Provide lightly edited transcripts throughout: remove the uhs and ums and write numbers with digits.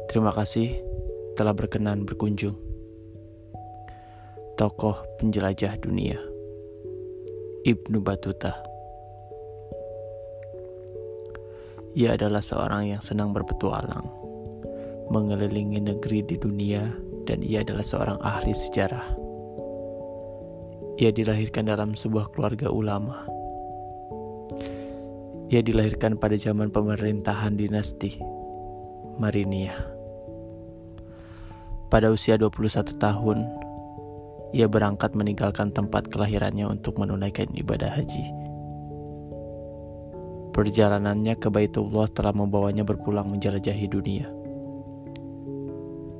Terima kasih telah berkenan berkunjung. Tokoh penjelajah dunia, Ibnu Battuta. Ia adalah seorang yang senang berpetualang, mengelilingi negeri di dunia, dan ia adalah seorang ahli sejarah. Ia dilahirkan dalam sebuah keluarga ulama. Ia dilahirkan pada zaman pemerintahan dinasti Mariniyah. Pada usia 21 tahun, ia berangkat meninggalkan tempat kelahirannya untuk menunaikan ibadah haji. Perjalanannya ke Baitullah telah membawanya berpulang menjelajahi dunia.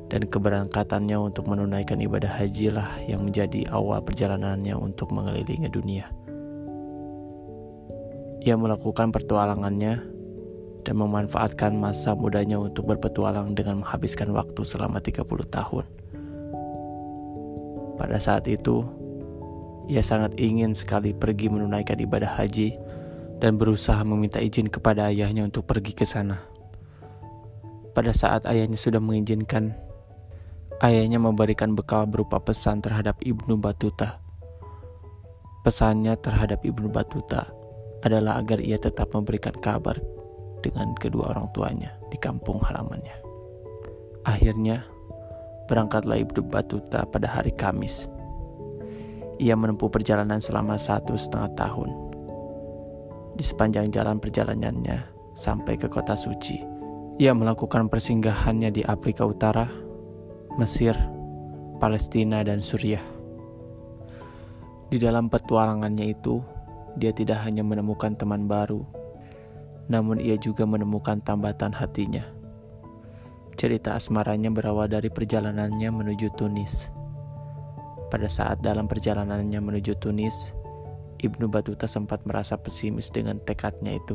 Dan keberangkatannya untuk menunaikan ibadah haji lah yang menjadi awal perjalanannya untuk mengelilingi dunia. Ia melakukan pertualangannya dan memanfaatkan masa mudanya untuk berpetualang dengan menghabiskan waktu selama 30 tahun. Pada saat itu, ia sangat ingin sekali pergi menunaikan ibadah haji dan berusaha meminta izin kepada ayahnya untuk pergi ke sana. Pada saat ayahnya sudah mengizinkan, ayahnya memberikan bekal berupa pesan terhadap Ibnu Battuta. Pesannya terhadap Ibnu Battuta adalah agar ia tetap memberikan kabar dengan kedua orang tuanya di kampung halamannya. Akhirnya, berangkatlah Ibnu Battuta pada hari Kamis. Ia menempuh perjalanan selama 1,5 tahun. Di sepanjang jalan perjalanannya sampai ke kota suci, ia melakukan persinggahannya di Afrika Utara, Mesir, Palestina, dan Suriah. Di dalam petualangannya itu, dia tidak hanya menemukan teman baru, namun ia juga menemukan tambatan hatinya. Cerita asmaranya berawal dari perjalanannya menuju Tunis. Pada saat dalam perjalanannya menuju Tunis, Ibnu Battuta sempat merasa pesimis dengan tekadnya itu.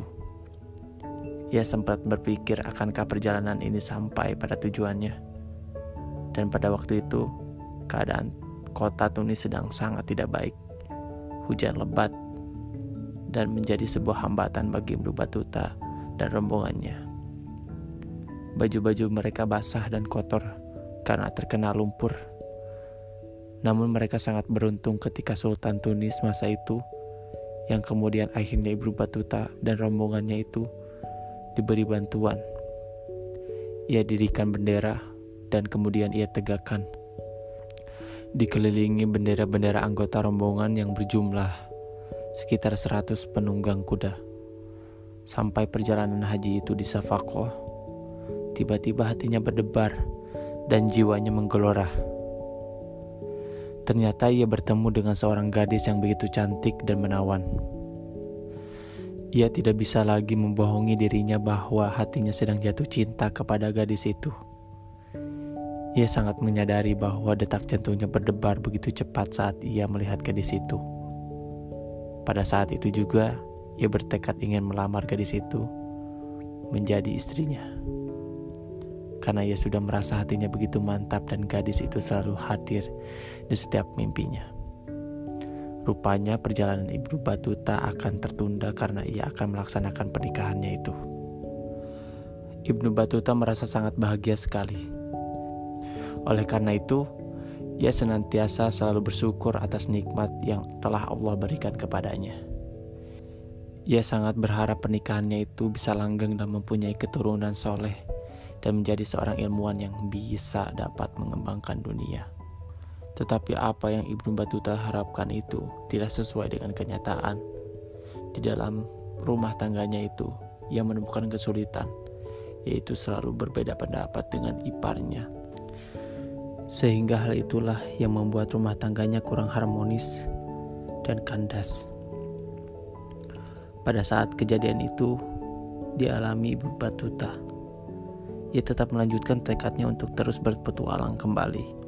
Ia sempat berpikir akankah perjalanan ini sampai pada tujuannya. Dan pada waktu itu, keadaan kota Tunis sedang sangat tidak baik. Hujan lebat dan menjadi sebuah hambatan bagi Ibnu Battuta dan rombongannya. Baju-baju mereka basah dan kotor karena terkena lumpur. Namun mereka sangat beruntung ketika Sultan Tunis masa itu, yang kemudian akhirnya Ibnu Battuta dan rombongannya itu diberi bantuan. Ia dirikan bendera dan kemudian ia tegakkan. Dikelilingi bendera-bendera anggota rombongan yang berjumlah sekitar 100 penunggang kuda. Sampai perjalanan haji itu di Safakoh, tiba-tiba hatinya berdebar dan jiwanya menggelora. Ternyata ia bertemu dengan seorang gadis yang begitu cantik dan menawan. Ia tidak bisa lagi membohongi dirinya bahwa hatinya sedang jatuh cinta kepada gadis itu. Ia sangat menyadari bahwa detak jantungnya berdebar begitu cepat saat ia melihat gadis itu. Pada saat itu juga, ia bertekad ingin melamar gadis itu menjadi istrinya. Karena ia sudah merasa hatinya begitu mantap dan gadis itu selalu hadir di setiap mimpinya. Rupanya perjalanan Ibnu Battuta akan tertunda karena ia akan melaksanakan pernikahannya itu. Ibnu Battuta merasa sangat bahagia sekali. Oleh karena itu, ia senantiasa selalu bersyukur atas nikmat yang telah Allah berikan kepadanya. Ia sangat berharap pernikahannya itu bisa langgeng dan mempunyai keturunan soleh dan menjadi seorang ilmuwan yang bisa dapat mengembangkan dunia. Tetapi apa yang Ibnu Battuta harapkan itu tidak sesuai dengan kenyataan. Di dalam rumah tangganya itu, ia menemukan kesulitan, yaitu selalu berbeda pendapat dengan iparnya. Sehingga hal itulah yang membuat rumah tangganya kurang harmonis dan kandas. Pada saat kejadian itu dialami Ibnu Battuta, ia tetap melanjutkan tekadnya untuk terus berpetualang kembali.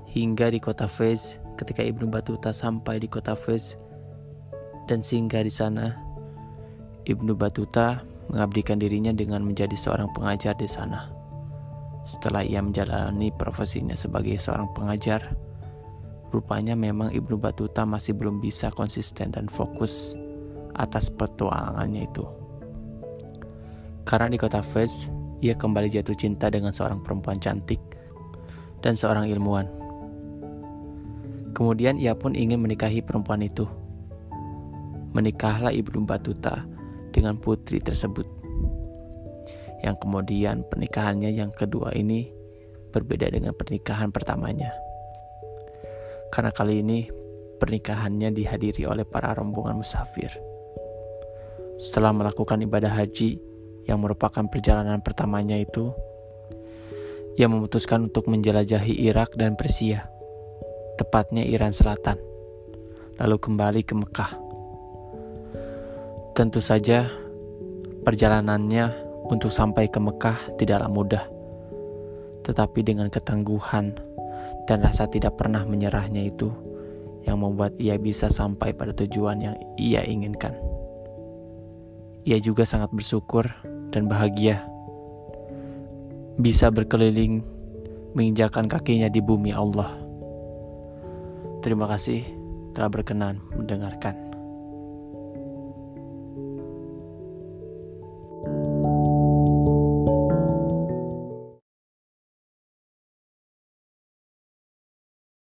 Hingga di kota Fez, ketika Ibnu Battuta sampai di kota Fez dan singgah di sana, Ibnu Battuta mengabdikan dirinya dengan menjadi seorang pengajar di sana. Setelah ia menjalani profesinya sebagai seorang pengajar, rupanya memang Ibnu Battuta masih belum bisa konsisten dan fokus atas petualangannya itu. Karena di kota Fez, ia kembali jatuh cinta dengan seorang perempuan cantik dan seorang ilmuwan. Kemudian ia pun ingin menikahi perempuan itu. Menikahlah Ibnu Battuta dengan putri tersebut. Yang kemudian pernikahannya yang kedua ini berbeda dengan pernikahan pertamanya. Karena kali ini pernikahannya dihadiri oleh para rombongan musafir. Setelah melakukan ibadah haji yang merupakan perjalanan pertamanya itu, ia memutuskan untuk menjelajahi Irak dan Persia, tepatnya Iran Selatan, lalu kembali ke Mekah. Tentu saja perjalanannya untuk sampai ke Mekah tidaklah mudah, tetapi dengan ketangguhan dan rasa tidak pernah menyerahnya itu yang membuat ia bisa sampai pada tujuan yang ia inginkan. Ia juga sangat bersyukur dan bahagia bisa berkeliling menginjakkan kakinya di bumi Allah. Terima kasih telah berkenan mendengarkan.